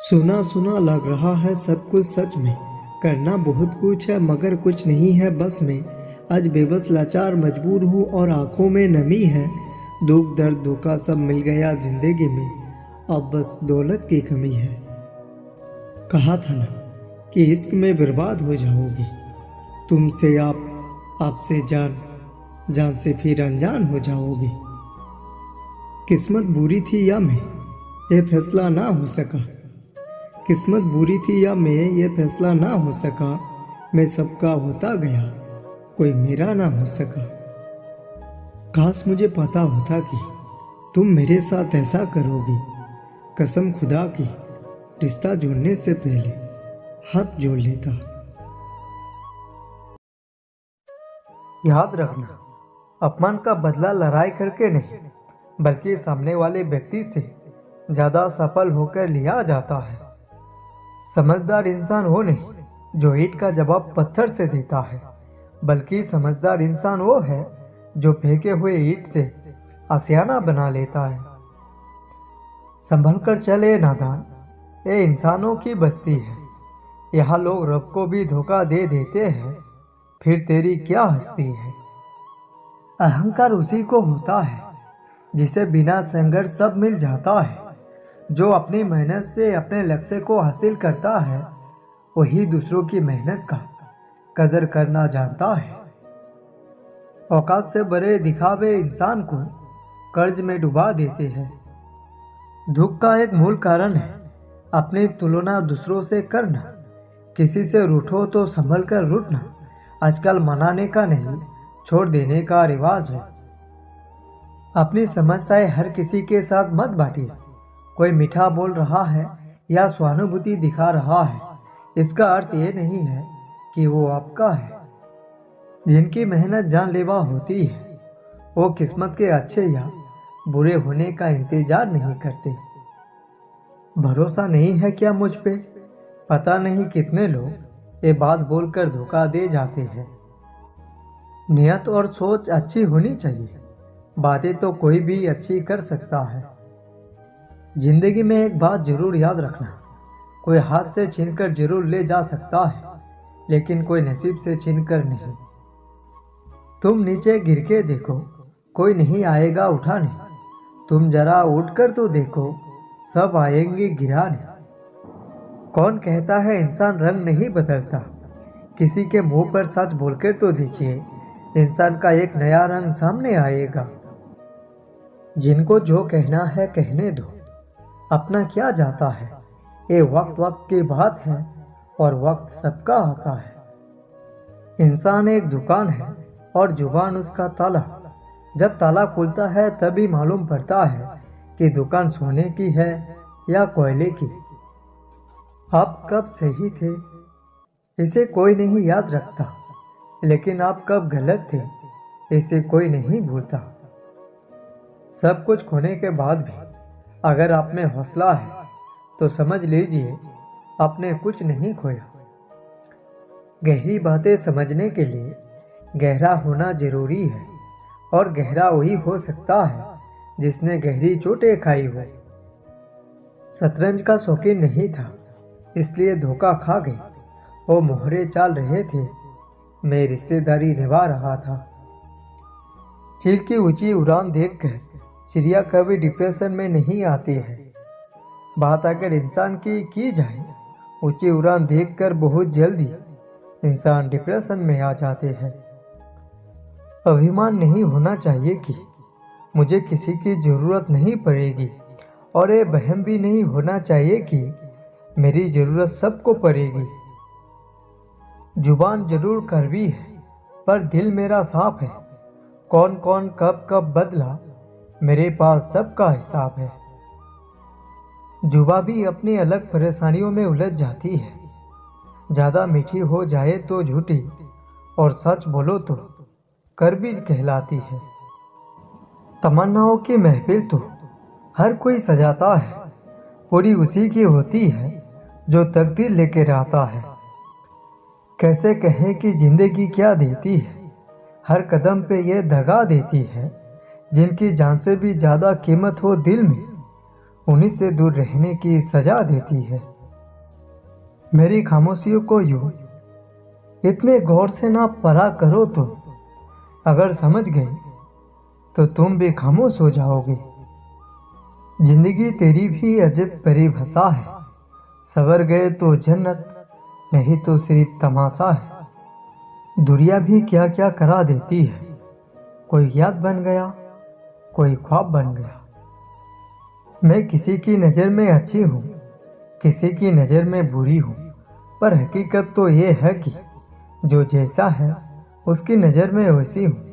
सुना सुना लग रहा है सब कुछ सच में, करना बहुत कुछ है मगर कुछ नहीं है बस में। आज बेबस लाचार मजबूर हूँ और आंखों में नमी है। दुख दर्द धोखा सब मिल गया जिंदगी में, अब बस दौलत की कमी है। कहा था ना कि इश्क में बर्बाद हो जाओगे, तुमसे आपसे जान, जान से फिर अनजान हो जाओगे। किस्मत बुरी थी या मैं, ये फैसला ना हो सका। किस्मत बुरी थी या मैं, ये फैसला ना हो सका। मैं सबका होता गया, कोई मेरा ना हो सका। काश मुझे पता होता कि तुम मेरे साथ ऐसा करोगी। कसम खुदा की, रिश्ता जोड़ने से पहले हाथ जोड़ लेता। याद रखना, अपमान का बदला लड़ाई करके नहीं, बल्कि सामने वाले व्यक्ति से ज्यादा सफल होकर लिया जाता है। समझदार इंसान वो नहीं जो ईंट का जवाब पत्थर से देता है, बल्कि समझदार इंसान वो है जो फेंके हुए ईंट से आशियाना बना लेता है। संभल कर चले नादान, ये इंसानों की बस्ती है। यहाँ लोग रब को भी धोखा दे देते हैं, फिर तेरी क्या हस्ती है। अहंकार उसी को होता है जिसे बिना संघर्ष सब मिल जाता है। जो अपनी मेहनत से अपने लक्ष्य को हासिल करता है, वही दूसरों की मेहनत का कदर करना जानता है। औकात से बड़े दिखावे इंसान को कर्ज में डुबा देते हैं। दुख का एक मूल कारण है अपनी तुलना दूसरों से करना। किसी से रूठो तो संभल कर रूठना आजकल मनाने का नहीं, छोड़ देने का रिवाज है। अपनी समस्याएं हर किसी के साथ मत बांटिए। कोई मीठा बोल रहा है या सहानुभूति दिखा रहा है, इसका अर्थ ये नहीं है कि वो आपका है। जिनकी मेहनत जानलेवा होती है, वो किस्मत के अच्छे या बुरे होने का इंतजार नहीं करते। भरोसा नहीं है क्या मुझ पे? पता नहीं कितने लोग ये बात बोलकर धोखा दे जाते हैं। नियत और सोच अच्छी होनी चाहिए, बातें तो कोई भी अच्छी कर सकता है। जिंदगी में एक बात जरूर याद रखना, कोई हाथ से छीनकर जरूर ले जा सकता है, लेकिन कोई नसीब से छीनकर नहीं। तुम नीचे गिर के देखो, कोई नहीं आएगा उठाने। तुम जरा उठकर तो देखो, सब आएंगे गिराने। कौन कहता है इंसान रंग नहीं बदलता? किसी के मुंह पर सच बोलकर तो देखिए, इंसान का एक नया रंग सामने आएगा। जिनको जो कहना है कहने दो, अपना क्या जाता है। ये वक्त वक्त की बात है और वक्त सबका आता है। इंसान एक दुकान है और जुबान उसका ताला। जब ताला खुलता है तभी मालूम पड़ता है कि दुकान सोने की है या कोयले की। आप कब सही थे इसे कोई नहीं याद रखता, लेकिन आप कब गलत थे इसे कोई नहीं भूलता। सब कुछ खोने के बाद भी अगर आप में हौसला है तो समझ लीजिए आपने कुछ नहीं खोया। गहरी बातें समझने के लिए गहरा होना जरूरी है, और गहरा वही हो सकता है जिसने गहरी चोटें खाई हो। शतरंज का शौकीन नहीं था इसलिए धोखा खा गई। वो मोहरे चाल रहे थे, मैं रिश्तेदारी निभा रहा था। चील की ऊंची उड़ान देखकर चिड़िया कभी डिप्रेशन में नहीं आती है। बात अगर इंसान की जाए, ऊंची उड़ान देखकर बहुत जल्दी इंसान डिप्रेशन में आ जाते हैं। अभिमान नहीं होना चाहिए कि मुझे किसी की जरूरत नहीं पड़ेगी, और ये वहम भी नहीं होना चाहिए कि मेरी जरूरत सबको पड़ेगी। जुबान जरूर कड़वी है पर दिल मेरा साफ है। कौन कौन कब कब बदला, मेरे पास सबका हिसाब है। जुबान भी अपनी अलग परेशानियों में उलझ जाती है। ज्यादा मीठी हो जाए तो झूठी, और सच बोलो तो कड़वी कहलाती है। तमन्नाओं की महफिल तो हर कोई सजाता है, पूरी उसी की होती है जो तकदीर लेकर आता है। कैसे कहें कि जिंदगी क्या देती है, हर कदम पे ये दगा देती है। जिनकी जान से भी ज्यादा कीमत हो दिल में, उन्हीं से दूर रहने की सजा देती है। मेरी खामोशियों को यूं इतने गौर से ना पढ़ा करो तो अगर समझ गई तो तुम भी खामोश हो जाओगे। जिंदगी तेरी भी अजब परिभाषा है, सवर गए तो जन्नत, नहीं तो सिर्फ तमाशा है। दुनिया भी क्या क्या करा देती है, कोई याद बन गया, कोई ख्वाब बन गया। मैं किसी की नज़र में अच्छी हूँ, किसी की नज़र में बुरी हूँ, पर हकीकत तो ये है कि जो जैसा है उसकी नज़र में वैसी हूँ।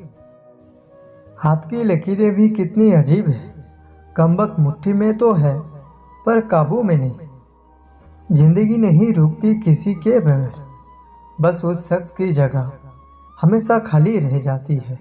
हाथ की लकीरें भी कितनी अजीब है, कमबख्त मुट्ठी में तो है पर काबू में नहीं। जिंदगी नहीं रुकती किसी के बगैर, बस उस शख्स की जगह हमेशा खाली रह जाती है।